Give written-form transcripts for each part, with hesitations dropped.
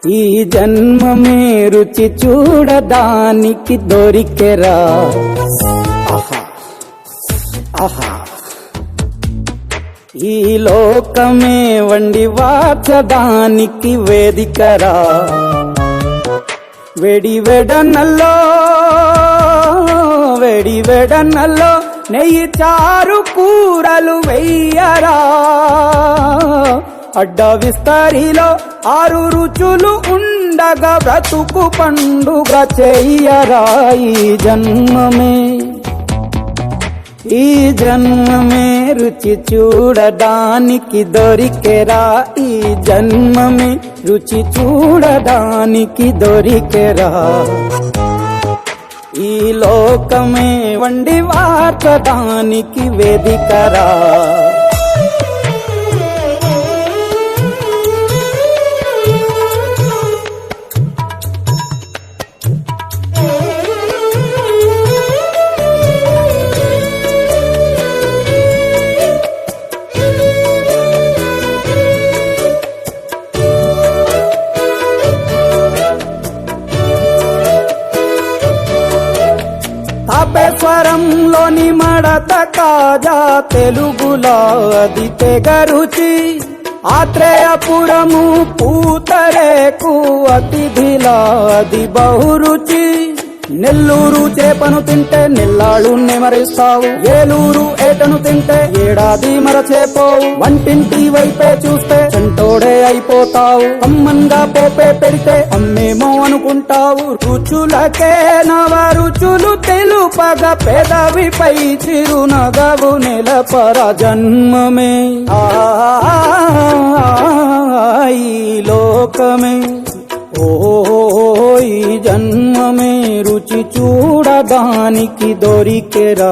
ఈ జన్మమే రుచి చూడడానికి దొరికెరా. ఆహా ఆహా, ఈ లోకమే వండి వాచడానికి వేదికరా. వెడి వెడనల్లో నెయ్యి చారు కూరలు వెయ్యరా. అడ్డ విస్తరిలో 6 రుచులు ఉండగా బ్రతుకు పండుగ చెయ్యరా. ఈ జన్మమే రుచి చూడడానికి దొరికెరా. ఈ జన్మమే రుచి చూడడానికి దొరికెరా. ఈ లోకమే వండి వార్చడానికి వేదికరా. తాపేశ్వరంలోని మడత కాజా తెలుగులో అది తెగ రుచి. ఆత్రేయపురము పూతరేకు అతిథిలా అది బహురుచి. నెల్లూరు చేపను తింటే నెల్లాళ్ళు నెమరిస్తావు. ఏలూరు ఏటను తింటే ఏడాది మరచేపోవు. వంటింటి వైపే చూస్తే చంటోడే అయిపోతావు. అమ్మంగా పోపే పెడితే అమ్మేమో అనుకుంటావు. రుచులకే నవ రుచులు తెలుపగా పెదవిపై చిరునగవు నెలపర. జన్మమే ఈ లోకమే ఈ జన్మమే రుచి చూడడానికి దొరికెరా.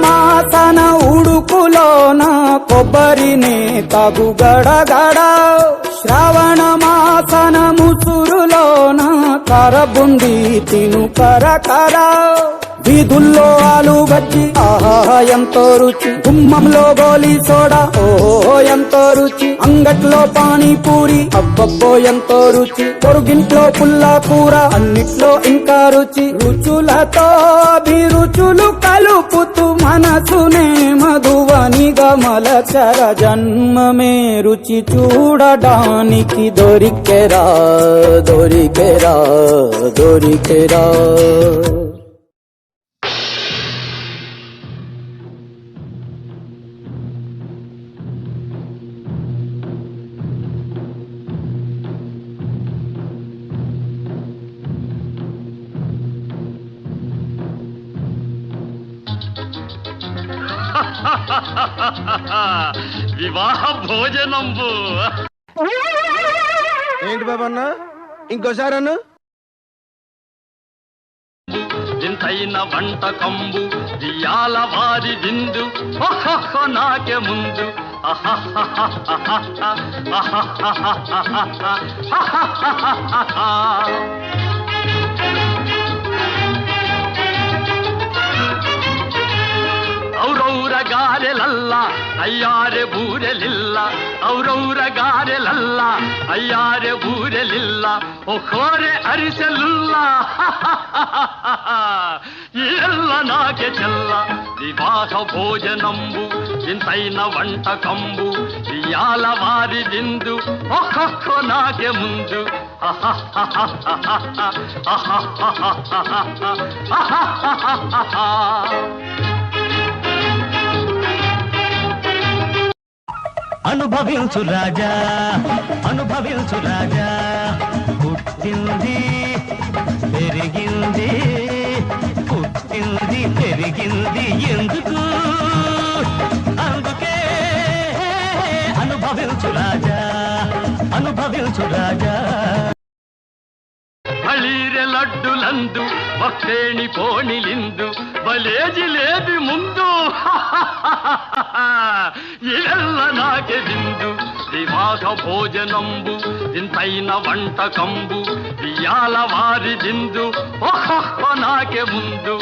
మాసన ఉడుకులోన కొబ్బరిని తాగు గడగడ. శ్రావణ మాసన ముసురులోన కరబుండి తిను కరకర. వీధుల్లో ఆలు బజ్జి ఆహా ఎంతో రుచి. గుమ్మంలో గోలీ సోడా ఓహో ఎంతో రుచి. అంగట్లో పానీపూరి అబ్బబ్బో ఎంతో రుచి. పొరుగింట్లో పుల్లా కూర అన్నిట్లో ఇంకా రుచి. రుచులతో అభిరుచులు కలుపుతూ మనసునే మధువనిగా మలచర. జన్మమే రుచి చూడడానికి దొరికెరా. వివాహ భోజనంబు. ఏంటి బాబన్న ఇంకోసారి అన్న? ఇంతైన వంటకంబు దియాల వారి విందు నాకే ముందు. ಔರೌರ ಗಾರೆಲಲ್ಲ ಅಯ್ಯಾರೆ ಬೂರೆಲಿಲ್ಲ. ಔರೌರ ಗಾರೆಲಲ್ಲ ಅಯ್ಯಾರೆ ಬೂರೆಲಿಲ್ಲ. ಒಖೋರೆ ಅರಿಸಲಿಲ್ಲ. ಎಲ್ಲ ನಾಗೆ ಚೆಲ್ಲ. ವಿವಾಹ ಭೋಜನಂಬು ಇಂತೈನ వంటకంబు ఇయాల వారి విందు నాకే ముందు. అనుభవించు రాజా పుట్టింది పెరిగింది ఎందుకు? అందుకే అనుభవించు రాజా ಬಳಿರೆ లడ్డులందు భక్తేణి పోణిలిందు బలేజి లేది ముందు ఇదెల్ల నాకే విందు వివాహ భోజనంబు ఇంతైన వంటకంబు ఇయాల వారి దిందు ఓహో నాకే ముందు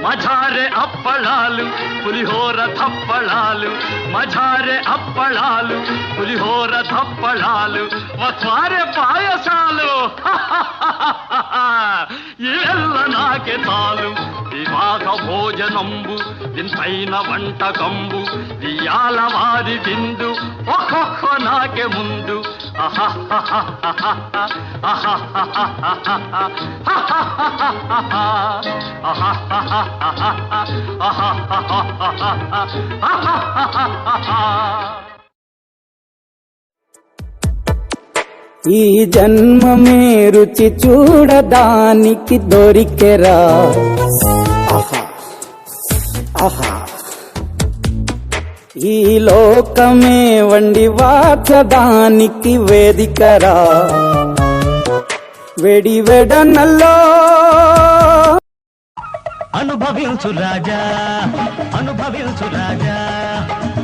మఝారే అప్పళాలు పులిహోర తప్పళాలు మఝారే అప్పళాలు పులిహోర తప్పళాలు వస్వారే పాయసాలు ఇవెల్ల నాకే తాలు వివాహ భోజనంబు ఇంతైన వంటకంబు ఇయాల వారి విందు ఒక్కొక్క నాకే ముందు ఈ జన్మమే రుచి చూడడానికి దొరికెరా ఆహా ఆహా ఈ లోకమే వండి వాచదానికి వేదికరా వెడి వెడనల్లో అనుభవించు రాజా అనుభవించు రాజా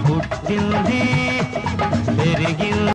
పుట్టింది పెరిగింది